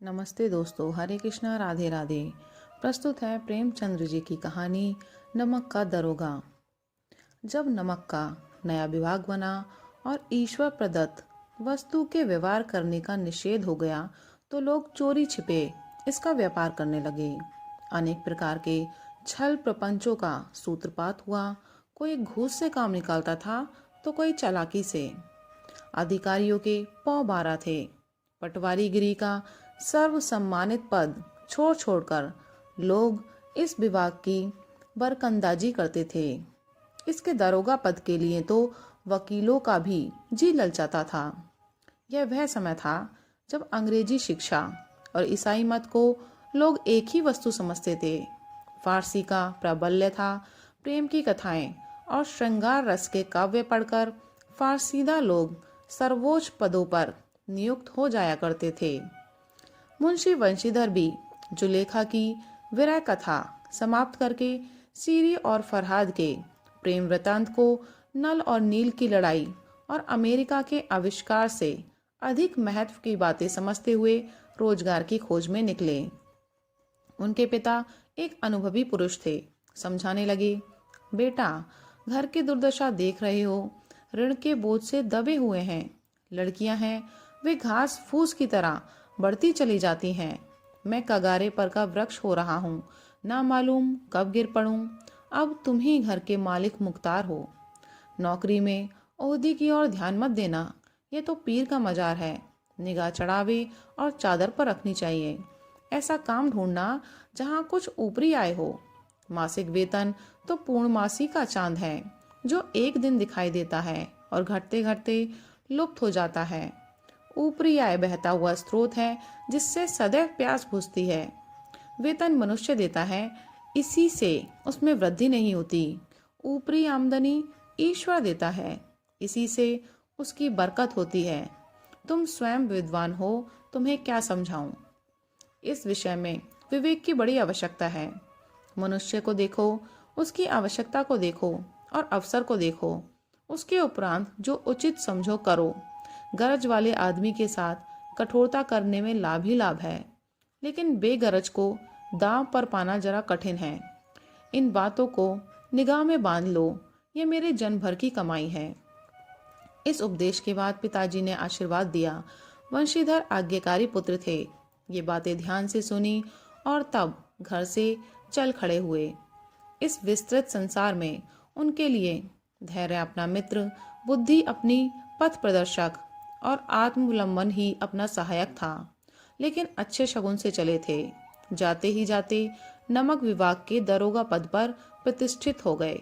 नमस्ते दोस्तों, हरे कृष्णा, राधे राधे। प्रस्तुत है प्रेमचंद्र जी की कहानी नमक का दरोगा। जब नमक का नया विभाग बना और ईश्वर प्रदत्त वस्तु के व्यवहार करने का निषेध हो गया तो लोग चोरी छिपे इसका व्यापार करने लगे। अनेक प्रकार के छल प्रपंचों का सूत्रपात हुआ। कोई घूस से काम निकालता था तो कोई चालाकी से। अधिकारियों के पौ 12 थे। पटवारीगिरी का सर्व सम्मानित पद छोड़ छोड़कर लोग इस विभाग की बरकंदाजी करते थे। इसके दरोगा पद के लिए तो वकीलों का भी जी ललचाता था। यह वह समय था जब अंग्रेजी शिक्षा और ईसाई मत को लोग एक ही वस्तु समझते थे। फारसी का प्राबल्य था। प्रेम की कथाएं और श्रृंगार रस के काव्य पढ़कर फारसीदा लोग सर्वोच्च पदों पर नियुक्त हो जाया करते थे। मुंशी वंशीधर भी जुलेखा की विरह कथा समाप्त करके सीरी और फरहाद के प्रेम वृतांत को, नल और नील की लड़ाई और अमेरिका के आविष्कार से अधिक महत्व की बातें समझते हुए रोजगार की खोज में निकले। उनके पिता एक अनुभवी पुरुष थे। समझाने लगे, बेटा, घर की दुर्दशा देख रहे हो, ऋण के बोझ से दबे हुए हैं। लड़कियां हैं, वे घास फूस की तरह बढ़ती चली जाती हैं। मैं कगारे पर का वृक्ष हो रहा हूँ, ना मालूम कब गिर पड़ूं। अब तुम ही घर के मालिक मुख्तार हो। नौकरी में ओहदी की ओर ध्यान मत देना, ये तो पीर का मजार है। निगाह चढ़ावे और चादर पर रखनी चाहिए। ऐसा काम ढूंढना जहाँ कुछ ऊपरी आय हो। मासिक वेतन तो पूर्णमासी का चांद है जो एक दिन दिखाई देता है और घटते घटते लुप्त हो जाता है। ऊपरी आय बहता हुआ स्रोत है जिससे सदैव प्यास बुझती है। वेतन मनुष्य देता है, इसी से उसमें वृद्धि नहीं होती। ऊपरी आमदनी ईश्वर देता है, इसी से उसकी बरकत होती है। तुम स्वयं विद्वान हो, तुम्हें क्या समझाऊं। इस विषय में विवेक की बड़ी आवश्यकता है। मनुष्य को देखो, उसकी आवश्यकता को देखो और अवसर को देखो। उसके उपरांत जो उचित समझो करो। गरज वाले आदमी के साथ कठोरता करने में लाभ ही लाभ है, लेकिन बेगरज को दांव पर पाना जरा कठिन है। इन बातों को निगाह में बांध लो, ये मेरे जन्म भर की कमाई है। इस उपदेश के बाद पिताजी ने आशीर्वाद दिया। वंशीधर आज्ञाकारी पुत्र थे। ये बातें ध्यान से सुनी और तब घर से चल खड़े हुए। इस विस्तृत संसार में उनके लिए धैर्य अपना मित्र, बुद्धि अपनी पथ प्रदर्शक और आत्मावलंबन ही अपना सहायक था। लेकिन अच्छे शगुन से चले थे। जाते ही जाते नमक विभाग के दरोगा पद पर प्रतिष्ठित हो गए।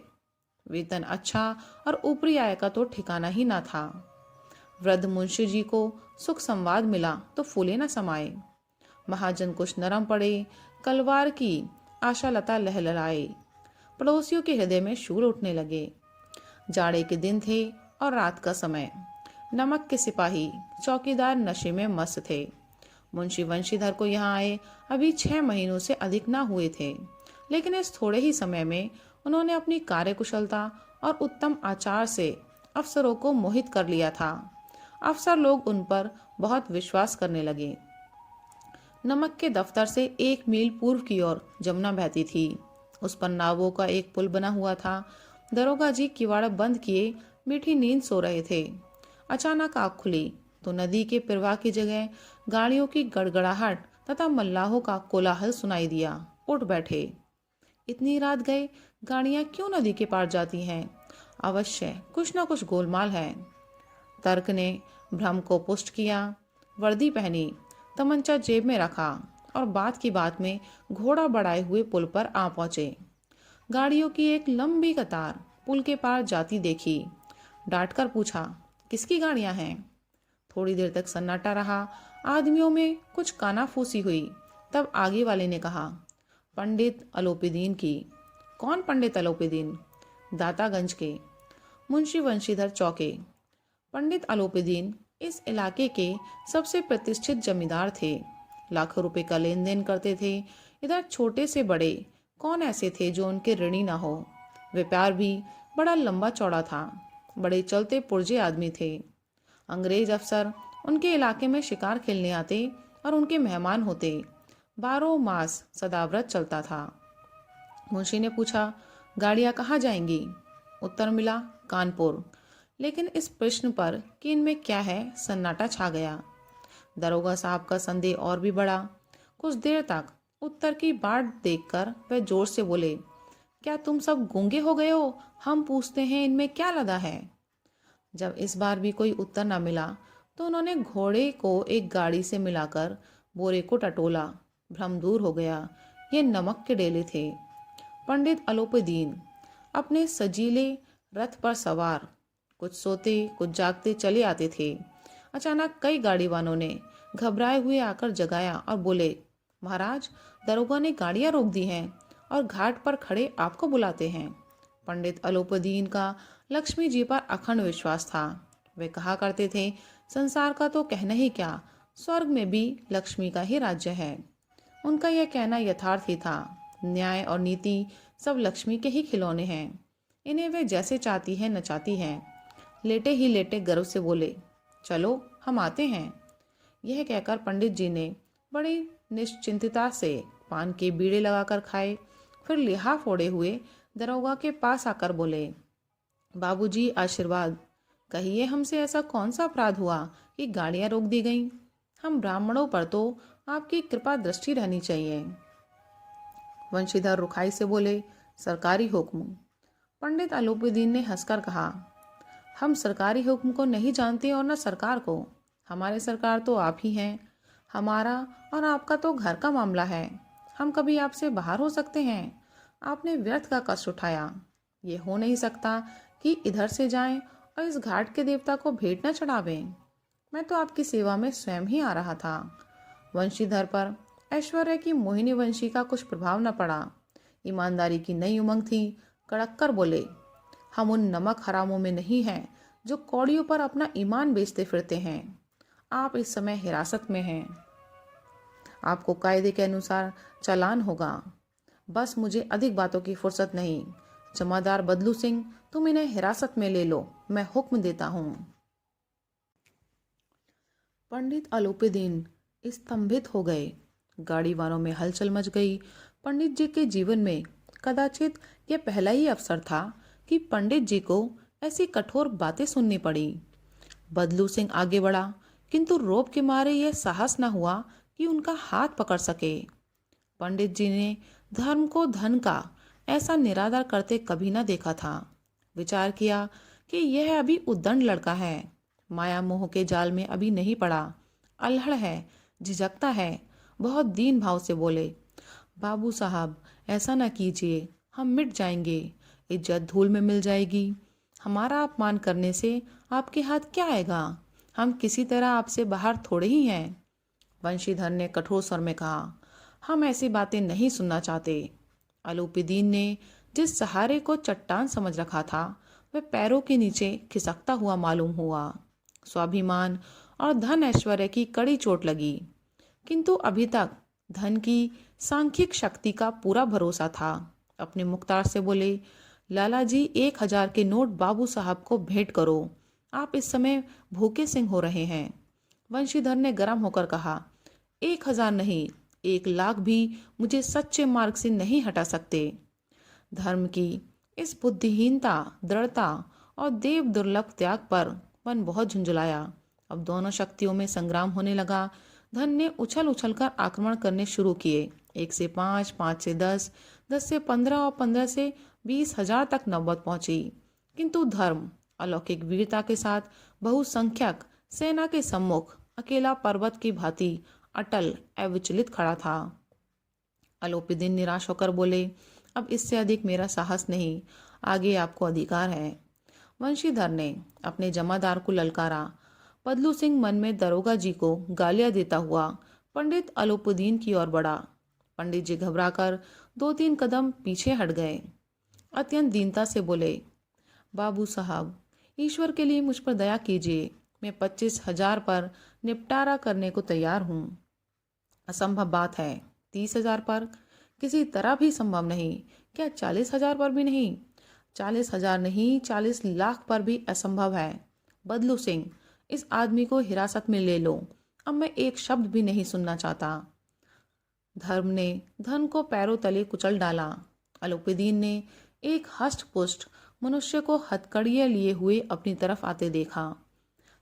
वेतन अच्छा और ऊपरी आय का तो ठिकाना ही ना था। वृद्ध मुंशी जी को सुख संवाद मिला तो फूले न समाये। महाजन कुछ नरम पड़े, कलवार की आशा लता लहलहाए। पड़ोसियों के हृदय में शूल उठने लगे। जाड़े के दिन थे और रात का समय। नमक के सिपाही चौकीदार नशे में मस्त थे। मुंशी वंशीधर को यहाँ आए अभी 6 महीनों से अधिक ना हुए थे, लेकिन इस थोड़े ही समय में उन्होंने अपनी कार्यकुशलता और उत्तम आचार से अफसरों को मोहित कर लिया था। अफसर लोग उन पर बहुत विश्वास करने लगे। नमक के दफ्तर से 1 मील पूर्व की ओर जमुना बहती थी। उस पर नावों का एक पुल बना हुआ था। दरोगा जी किवाड़ बंद किए मीठी नींद सो रहे थे। अचानक आँख खुली तो नदी के प्रवाह की जगह गाड़ियों की गड़गड़ाहट तथा मल्लाहों का कोलाहल सुनाई दिया। उठ बैठे। इतनी रात गए, गाड़ियां क्यों नदी के पार जाती हैं? अवश्य कुछ न कुछ गोलमाल है। तर्क ने भ्रम को पुष्ट किया। वर्दी पहनी, तमंचा जेब में रखा और बात की बात में घोड़ा बढ़ाए हुए पुल पर आ पहुंचे। गाड़ियों की एक लंबी कतार पुल के पार जाती देखी। डांटकर पूछा, किसकी गाड़ियां हैं? थोड़ी देर तक सन्नाटा रहा। आदमियों में कुछ कानाफूसी हुई। तब आगे वाले ने कहा, पंडित अलोपीदीन की। कौन पंडित अलोपीदीन? दातागंज के। मुंशी वंशीधर चौके। पंडित अलोपीदीन इस इलाके के सबसे प्रतिष्ठित जमींदार थे। लाखों रुपए का लेन देन करते थे। इधर छोटे से बड़े कौन ऐसे थे जो उनके ऋणी ना हो। व्यापार भी बड़ा लंबा चौड़ा था। बड़े चलते पुर्जे आदमी थे। अंग्रेज अफसर उनके इलाके में शिकार खेलने आते और उनके मेहमान होते। 12 मास सदाव्रत चलता था। मुंशी ने पूछा, गाड़ियां कहाँ जाएंगी? उत्तर मिला, कानपुर। लेकिन इस प्रश्न पर कि इनमें क्या है, सन्नाटा छा गया। दरोगा साहब का संदेह और भी बढ़ा। कुछ देर तक उत्तर की बाट देखकर वह जोर से बोले, क्या तुम सब गूंगे हो गए हो? हम पूछते हैं इनमें क्या लदा है? जब इस बार भी कोई उत्तर न मिला तो उन्होंने घोड़े को एक गाड़ी से मिलाकर बोरे को टटोला। भ्रम दूर हो गया। ये नमक के डेले थे। पंडित अलोपीदीन अपने सजीले रथ पर सवार कुछ सोते कुछ जागते चले आते थे। अचानक कई गाड़ी वालों ने घबराए हुए आकर जगाया और बोले, महाराज, दरोगा ने गाड़ियां रोक दी हैं और घाट पर खड़े आपको बुलाते हैं। पंडित अलोपीदीन का लक्ष्मी जी पर अखंड विश्वास था। वे कहा करते थे, संसार का तो कहना ही क्या, स्वर्ग में भी लक्ष्मी का ही राज्य है। उनका यह कहना यथार्थ ही था। न्याय और नीति सब लक्ष्मी के ही खिलौने हैं। इन्हें वे जैसे चाहती है नचाती हैं। लेटे ही लेटे गर्व से बोले, चलो हम आते हैं। यह कहकर पंडित जी ने बड़ी निश्चिंतता से पान के बीड़े लगाकर खाए। फिर लिहा फोड़े हुए दरोगा के पास आकर बोले, बाबूजी आशीर्वाद, कहिए हमसे ऐसा कौन सा अपराध हुआ कि गाड़ियां रोक दी गईं? हम ब्राह्मणों पर तो आपकी कृपा दृष्टि रहनी चाहिए। वंशीधर रुखाई से बोले, सरकारी हुक्म। पंडित अलोपीदीन ने हंसकर कहा, हम सरकारी हुक्म को नहीं जानते और न सरकार को। हमारे सरकार तो आप ही हैं। हमारा और आपका तो घर का मामला है। हम कभी आपसे बाहर हो सकते हैं? आपने व्यर्थ का कष्ट उठाया। ये हो नहीं सकता कि इधर से जाएं और इस घाट के देवता को भेंट न चढ़ावें। मैं तो आपकी सेवा में स्वयं ही आ रहा था। वंशीधर पर ऐश्वर्य की मोहिनी वंशी का कुछ प्रभाव न पड़ा। ईमानदारी की नई उमंग थी। कड़क कर बोले, हम उन नमक हरामों में नहीं हैं जो कौड़ियों पर अपना ईमान बेचते फिरते हैं। आप इस समय हिरासत में हैं। आपको कायदे के अनुसार चालान होगा। बस मुझे अधिक बातों की फुर्सत नहीं। जमादार बदलू सिंह, तुम इन्हें हिरासत में ले लो, मैं हुक्म देता हूं। पंडित अलोपीदीन स्तंभित हो गए। गाड़ी वालों में हलचल मच गई। पंडित जी के जीवन में कदाचित यह पहला ही अवसर था कि पंडित जी को ऐसी कठोर बातें सुननी पड़ी। बदलू सिंह आगे बढ़ा, किंतु रोब के मारे यह साहस न हुआ कि उनका हाथ पकड़ सके। पंडित जी ने धर्म को धन का ऐसा निरादर करते कभी न देखा था। विचार किया कि यह अभी उद्दंड लड़का है, माया मोह के जाल में अभी नहीं पड़ा, अल्हड़ है, झिझकता है। बहुत दीन भाव से बोले, बाबू साहब, ऐसा न कीजिए, हम मिट जाएंगे, इज्जत धूल में मिल जाएगी। हमारा अपमान करने से आपके हाथ क्या आएगा? हम किसी तरह आपसे बाहर थोड़े ही हैं। वंशीधर ने कठोर स्वर में कहा, हम ऐसी बातें नहीं सुनना चाहते। अलोपीदीन ने जिस सहारे को चट्टान समझ रखा था वह पैरों के नीचे खिसकता हुआ मालूम हुआ। स्वाभिमान और धन ऐश्वर्य की कड़ी चोट लगी, किंतु अभी तक धन की सांख्यिक शक्ति का पूरा भरोसा था। अपने मुख्तार से बोले, लाला जी, 1000 के नोट बाबू साहब को भेंट करो। आप इस समय भूखे सिंह हो रहे हैं। वंशीधर ने गर्म होकर कहा, 1000 नहीं, 1,00,000 भी मुझे सच्चे मार्ग से नहीं हटा सकते। धर्म की इस बुद्धिहीनता, दृढ़ता और देव दुर्लभ त्याग पर मन बहुत झुंझुलाया। अब दोनों शक्तियों में संग्राम होने लगा। धन ने उछल उछल कर आक्रमण करने शुरू किए। 1 से 5, 5 से 10, 10 से 15 और 15 से 20,000 तक नौबत पहुंची। किंतु धर्म अलौकिक वीरता के साथ बहुसंख्यक सेना के सम्मुख अकेला पर्वत की भांति अटल अविचलित खड़ा था। अलोपीदीन निराश होकर बोले, अब इससे अधिक मेरा साहस नहीं, आगे आपको अधिकार है। वंशीधर ने अपने जमादार को ललकारा। बदलू सिंह मन में दरोगा जी को गालियां देता हुआ पंडित अलोपीदीन की ओर बढ़ा। पंडित जी घबराकर 2-3 कदम पीछे हट गए। अत्यंत दीनता से बोले, बाबू साहब, ईश्वर के लिए मुझ पर दया कीजिए। मैं 25,000 पर निपटारा करने को तैयार हूँ। असंभव बात है। 30,000 पर किसी तरह भी संभव नहीं। क्या 40,000 पर भी नहीं? 40,000 नहीं, 40,00,000 पर भी असंभव है। बदलू सिंह, इस आदमी को हिरासत में ले लो। अब मैं एक शब्द भी नहीं सुनना चाहता। धर्म ने धन को पैरों तले कुचल डाला। अलोपीदीन ने एक हष्ट पुष्ट मनुष्य को हथकड़ियाँ लिए हुए अपनी तरफ आते देखा।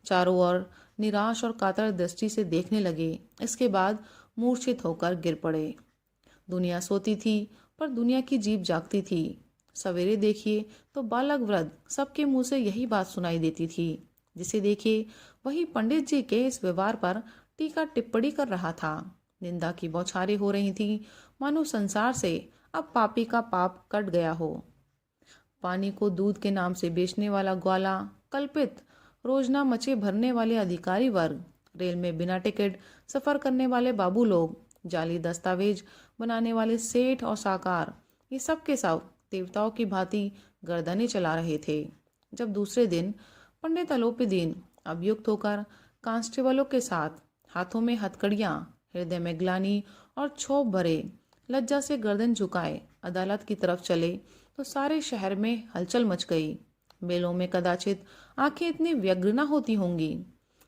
चारों ओर निराश और कातर दृष्टि से देखने लगे। इसके बाद मूर्छित होकर गिर पड़े। दुनिया सोती थी पर दुनिया की जीभ जागती थी। सवेरे देखिए तो बालक वृद्ध सबके मुंह से यही बात सुनाई देती थी। जिसे देखिए वही पंडित जी के इस व्यवहार पर टीका टिप्पणी कर रहा था। निंदा की बौछारें हो रही थी, मानो संसार से अब पापी का पाप कट गया हो। पानी को दूध के नाम से बेचने वाला ग्वाला, कल्पित रोजना मचे भरने वाले अधिकारी वर्ग, रेल में बिना टिकट सफर करने वाले बाबू लोग, जाली दस्तावेज बनाने वाले सेठ और साकार, ये सब के सब देवताओं की भांति गर्दनें चला रहे थे। जब दूसरे दिन पंडित अलोपीदीन अभियुक्त होकर कांस्टेबलों के साथ हाथों में हथकड़ियां, हृदय में ग्लानि और क्षोभ भरे, लज्जा से गर्दन झुकाए अदालत की तरफ चले तो सारे शहर में हलचल मच गई। मेलों में कदाचित आंखें इतनी व्यग्र न होती होंगी।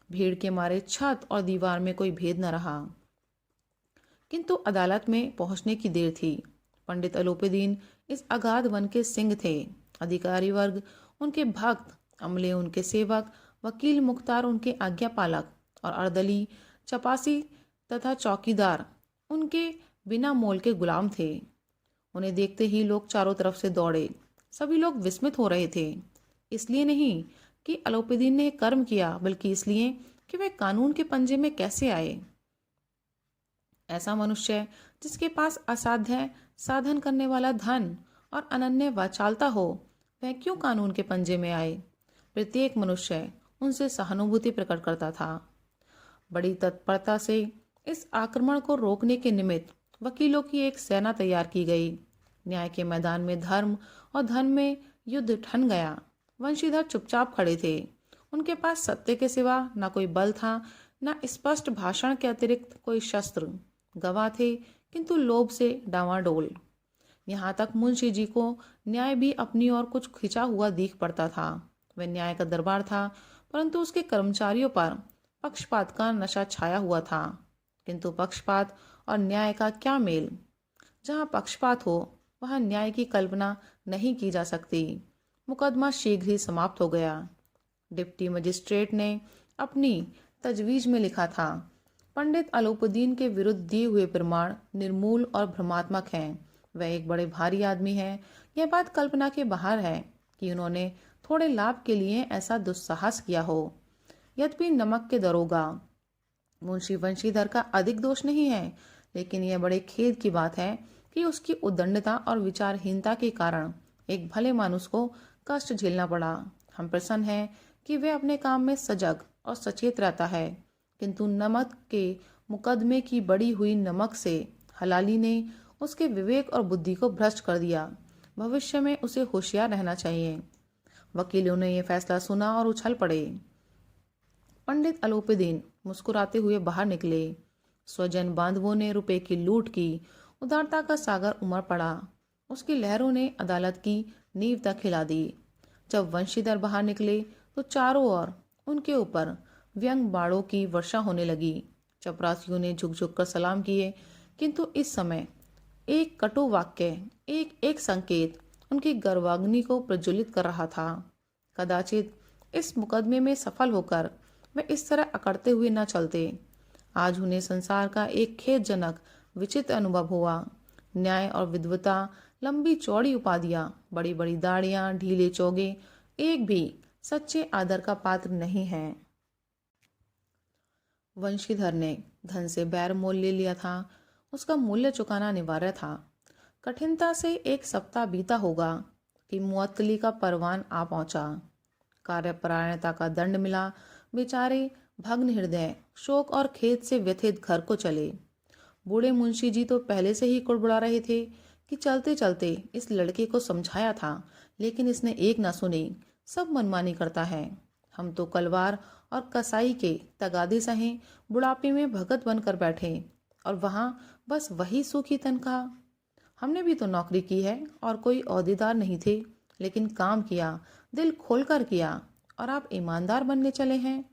भीड़ के मारे छत और दीवार में कोई भेद न रहा। किंतु अदालत में पहुंचने की देर थी। पंडित अलोपीदीन इस अगाध वन के सिंह थे। अधिकारी वर्ग उनके भक्त, अमले उनके सेवक, वकील मुख्तार उनके आज्ञा पालक और अर्दली, चपासी तथा चौकीदार उनके बिना मोल के गुलाम थे। उन्हें देखते ही लोग चारों तरफ से दौड़े। सभी लोग विस्मित हो रहे थे, इसलिए नहीं कि अलोपीदीन ने कर्म किया, बल्कि इसलिए कि वे कानून के पंजे में कैसे आए। ऐसा मनुष्य जिसके पास असाध्य साधन करने वाला धन और अनन्य वाचालता हो, वह क्यों कानून के पंजे में आए। प्रत्येक मनुष्य उनसे सहानुभूति प्रकट करता था। बड़ी तत्परता से इस आक्रमण को रोकने के निमित्त वकीलों की एक सेना तैयार की गई। न्याय के मैदान में धर्म और धन में युद्ध ठन गया। वंशीधर चुपचाप खड़े थे। उनके पास सत्य के सिवा न कोई बल था, न स्पष्ट भाषण के अतिरिक्त कोई शस्त्र। गवाह थे किंतु लोभ से डांवाडोल। यहाँ तक मुंशी जी को न्याय भी अपनी ओर कुछ खिंचा हुआ दिख पड़ता था। वह न्याय का दरबार था, परंतु उसके कर्मचारियों पर पक्षपात का नशा छाया हुआ था। किंतु पक्षपात और न्याय का क्या मेल। जहाँ पक्षपात हो वहाँ न्याय की कल्पना नहीं की जा सकती। मुकदमा शीघ्र ही समाप्त हो गया। डिप्टी मजिस्ट्रेट ने अपनी तजवीज में लिखा था, पंडित अलोपीदीन के विरुद्ध दिए हुए प्रमाण निर्मूल और भ्रमात्मक हैं। वह एक बड़े भारी आदमी हैं। यह बात कल्पना के बाहर है कि उन्होंने थोड़े लाभ के लिए ऐसा दुस्साहस किया हो। यद्यपि नमक के दरोगा मुंशी वंशीधर का अधिक दोष नहीं है, लेकिन यह बड़े खेद की बात है कि उसकी उद्दंडता और विचारहीनता के कारण एक भले मानुस को कष्ट झेलना पड़ा। हम प्रसन्न हैं कि वे अपने काम में सजग और सचेत रहता है, किंतु नमक के मुकदमे की बड़ी हुई नमक से हलाली ने उसके विवेक और बुद्धि को भ्रष्ट कर दिया। भविष्य में उसे होशियार रहना चाहिए। वकीलों ने यह फैसला सुना और उछल पड़े। पंडित अलोपीदीन मुस्कुराते हुए बाहर निकले। स्वजन बांधवों ने रुपए की लूट की। उदारता का सागर उमड़ पड़ा। उसकी लहरों ने अदालत की नींव तक हिला दी। जब वंशीधर बाहर निकले तो चारों ओर उनके ऊपर व्यंग बाणों की वर्षा होने लगी। चपरासियों ने झुक झुक कर सलाम किए, किंतु इस समय एक कटु वाक्य, एक एक संकेत उनकी गर्वाग्नि को प्रज्वलित कर रहा था। कदाचित इस मुकदमे में सफल होकर वे इस तरह अकड़ते हुए न चलते। आज उन्हें संसार का एक खेदजनक विचित्र अनुभव हुआ। न्याय और विद्वता, लंबी चौड़ी उपाधियां, बड़ी बड़ी दाढ़ियां, ढीले चोगे, एक भी सच्चे आदर का पात्र नहीं है। वंशीधर ने धन से बैर मोल ले लिया था। उसका मूल्य चुकाना अनिवार्य था। कठिनता से एक सप्ताह बीता होगा कि मुअत्तली का परवान आ पहुंचा। कार्यपरायणता का दंड मिला। बेचारे भग्न हृदय, शोक और खेद से व्यथित घर को चले। बूढ़े मुंशी जी तो पहले से ही कुड़बुड़ा रहे थे कि चलते चलते इस लड़के को समझाया था, लेकिन इसने एक ना सुनी। सब मनमानी करता है। हम तो कलवार और कसाई के तगादे सहे बुढ़ापे में भगत बनकर बैठे, और वहाँ बस वही सूखी तनख्वाह। हमने भी तो नौकरी की है और कोई ओहदेदार नहीं थे, लेकिन काम किया, दिल खोलकर किया, और आप ईमानदार बनने चले हैं।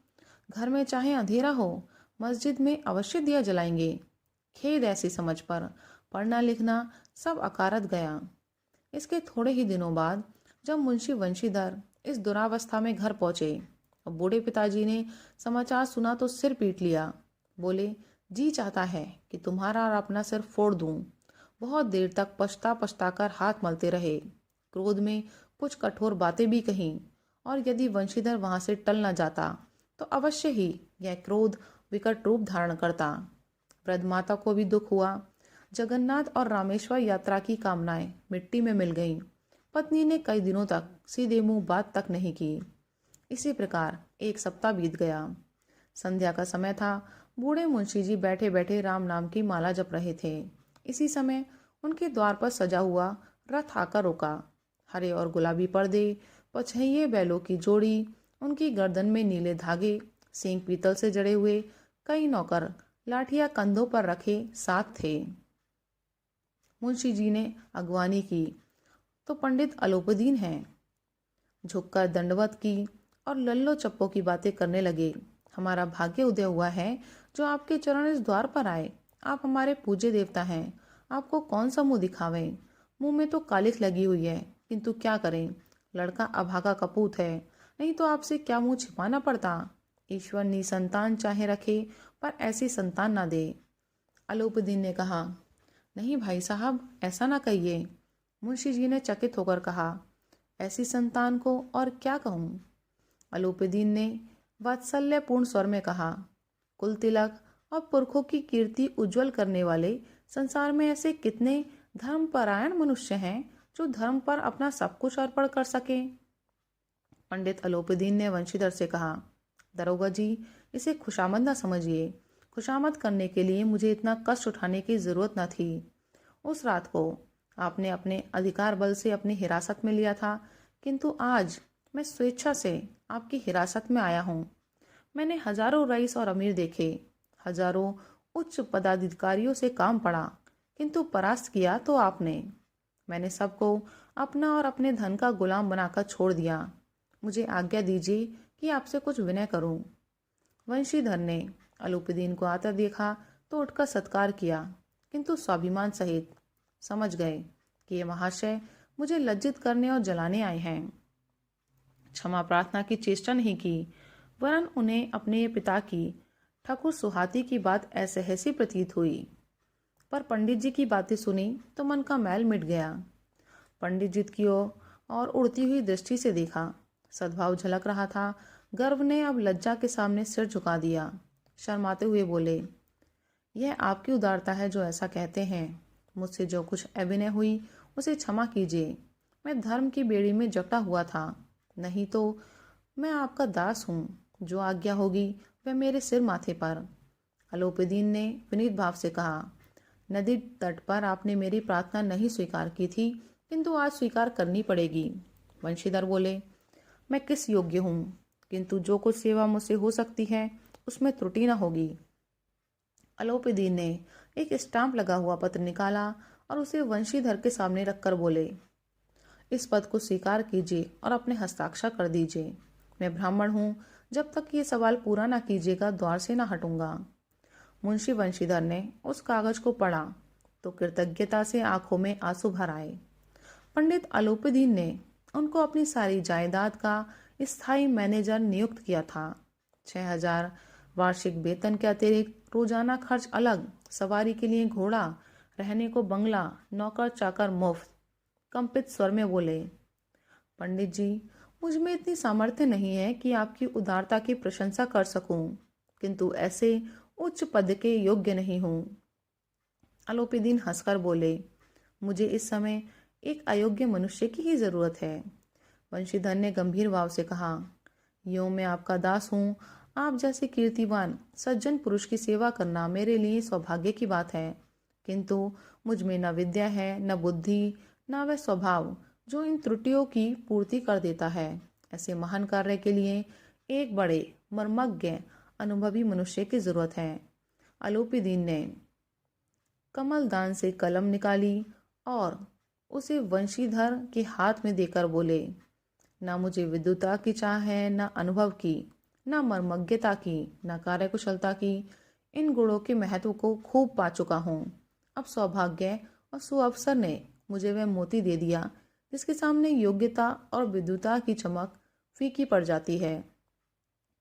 घर में चाहे अंधेरा हो, मस्जिद में अवश्य दिया जलाएंगे। खेद ऐसी समझ पर पढ़ना लिखना सब अकारत गया। इसके थोड़े ही दिनों बाद जब मुंशी वंशीधर इस दुरावस्था में घर पहुंचे और बूढ़े पिताजी ने समाचार सुना तो सिर पीट लिया। बोले, जी चाहता है कि तुम्हारा और अपना सिर फोड़ दूं। बहुत देर तक पछता पछता कर हाथ मलते रहे। क्रोध में कुछ कठोर बातें भी कहीं, और यदि वंशीधर वहां से टल न जाता तो अवश्य ही यह क्रोध विकट रूप धारण करता। वृद्ध माता को भी दुख हुआ। जगन्नाथ और रामेश्वर यात्रा की कामनाएं मिट्टी में मिल गईं। पत्नी ने कई दिनों तक सीधे मुंह बात तक नहीं की। इसी प्रकार एक सप्ताह बीत गया। संध्या का समय था। बूढ़े मुंशी जी बैठे बैठे राम नाम की माला जप रहे थे। इसी समय उनके द्वार पर सजा हुआ रथ आकर रुका। हरे और गुलाबी पर्दे, पछैये बैलों की जोड़ी, उनकी गर्दन में नीले धागे, सींग पीतल से जड़े हुए कई नौकर लाठियां कंधों पर रखे साथ थे। मुंशी जी ने अगवानी की तो पंडित अलोपदीन हैं। झुककर दंडवत की और लल्लो चप्पो की बातें करने लगे। हमारा भाग्य उदय हुआ है जो आपके चरण इस द्वार पर आए। आप हमारे पूज्य देवता हैं। आपको कौन सा मुंह दिखावें। मुंह में तो कालिख लगी हुई है, किंतु क्या करें, लड़का अभागा कपूत है। नहीं तो आपसे क्या मुंह छिपाना पड़ता। ईश्वर निसंतान चाहे रखे, पर ऐसी संतान ना दे। अलोपदीन ने कहा, नहीं भाई साहब, ऐसा ना कहिए। मुंशी जी ने चकित होकर कहा, ऐसी संतान को और क्या कहूँ। अलोपदीन ने वात्सल्यपूर्ण स्वर में कहा, कुल तिलक और पुरखों की कीर्ति उज्जवल करने वाले संसार में ऐसे कितने धर्मपरायण मनुष्य हैं जो धर्म पर अपना सब कुछ अर्पण कर सके। पंडित अलोपदीन ने वंशीधर से कहा, दरोगा जी, इसे खुशामद न समझिए। खुशामद करने के लिए मुझे इतना कष्ट उठाने की जरूरत न थी। उस रात को आपने अपने अधिकार बल से अपनी हिरासत में लिया था, किंतु आज मैं स्वेच्छा से आपकी हिरासत में आया हूँ। मैंने हजारों रईस और अमीर देखे, हजारों उच्च पदाधिकारियों से काम पड़ा, किंतु परास्त किया तो आपने। मैंने सबको अपना और अपने धन का गुलाम बनाकर छोड़ दिया। मुझे आज्ञा दीजिए कि आपसे कुछ विनय करूं। वंशीधर ने अलोपदीन को आकर देखा तो उठकर सत्कार किया, किंतु स्वाभिमान सहित। समझ गए कि ये महाशय मुझे लज्जित करने और जलाने आए हैं। क्षमा प्रार्थना की चेष्टा नहीं की, वरन उन्हें अपने पिता की ठाकुर सुहाती की बात असहसी प्रतीत हुई। पर पंडित जी की बातें सुनी तो मन का मैल मिट गया। पंडित जी की ओर और उड़ती हुई दृष्टि से देखा। सद्भाव झलक रहा था। गर्व ने अब लज्जा के सामने सिर झुका दिया। शर्माते हुए बोले, यह आपकी उदारता है जो ऐसा कहते हैं। मुझसे जो कुछ अविनय हुई उसे क्षमा कीजिए। मैं धर्म की बेड़ी में जकड़ा हुआ था, नहीं तो मैं आपका दास हूँ। जो आज्ञा होगी वह मेरे सिर माथे पर। अलोपदीन ने विनीत भाव से कहा, नदी तट पर आपने मेरी प्रार्थना नहीं स्वीकार की थी, किंतु आज स्वीकार करनी पड़ेगी। वंशीधर बोले, मैं किस योग्य हूँ, किंतु जो कुछ सेवा मुझसे हो सकती है उसमें त्रुटि न होगी। अलोपदीन ने एक स्टाम्प लगा हुआ पत्र निकाला और उसे वंशीधर के सामने रखकर बोले, इस पद को स्वीकार कीजिए और अपने हस्ताक्षर कर दीजिए। मैं ब्राह्मण हूँ, जब तक ये सवाल पूरा ना कीजिएगा द्वार से ना हटूंगा। मुंशी वंशीधर ने उस कागज को पढ़ा तो कृतज्ञता से आंखों में आंसू भर आए। पंडित अलोपदीन ने उनको अपनी सारी जायदाद का स्थायी मैनेजर नियुक्त किया था। 6,000 वार्षिक वेतन के अतिरिक्त रोजाना खर्च अलग, सवारी के लिए घोड़ा, रहने को बंगला, नौकर चाकर मुफ्त। कंपित स्वर में बोले, पंडित जी, मुझ में इतनी सामर्थ्य नहीं है कि आपकी उदारता की प्रशंसा कर सकूं, किंतु ऐसे उच्च पद के योग्य नहीं हूँ। अलोपीदीन हंसकर बोले, मुझे इस समय एक अयोग्य मनुष्य की ही जरूरत है। वंशीधर ने गंभीर भाव से कहा, यूं मैं आपका दास हूँ। आप जैसे कीर्तिवान सज्जन पुरुष की सेवा करना मेरे लिए सौभाग्य की बात है, किंतु मुझ में न विद्या है, न बुद्धि, न वह स्वभाव जो इन त्रुटियों की पूर्ति कर देता है। ऐसे महान कार्य के लिए एक बड़े मर्मज्ञ अनुभवी मनुष्य की जरूरत है। अलोपीदीन ने कमलदान से कलम निकाली और उसे वंशीधर के हाथ में देकर बोले, न मुझे विद्वता की चाह है, न अनुभव की, न मर्मज्ञता की, न कार्यकुशलता की, इन गुणों के महत्व को खूब पा चुका हूँ। अब सौभाग्य और सुअवसर ने मुझे वह मोती दे दिया जिसके सामने योग्यता और विद्वता की चमक फीकी पड़ जाती है।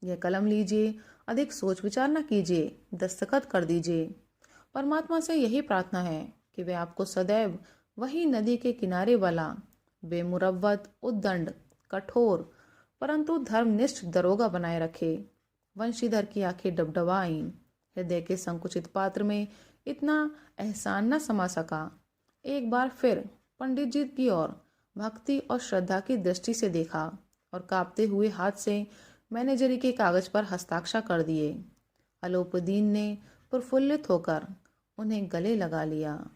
यह कलम लीजिए, अधिक सोच विचार न कीजिए, दस्तखत कर दीजिए। परमात्मा से यही प्रार्थना है कि वे आपको सदैव वही नदी के किनारे वाला बेमुरव्वत, उद्दंड, कठोर परंतु धर्मनिष्ठ दरोगा बनाए रखे। वंशीधर की आंखें डबडबा आईं। हृदय के संकुचित पात्र में इतना एहसान न समा सका। एक बार फिर पंडित जी की ओर भक्ति और श्रद्धा की दृष्टि से देखा और कांपते हुए हाथ से मैनेजरी के कागज पर हस्ताक्षर कर दिए। अलोपदीन ने प्रफुल्लित होकर उन्हें गले लगा लिया।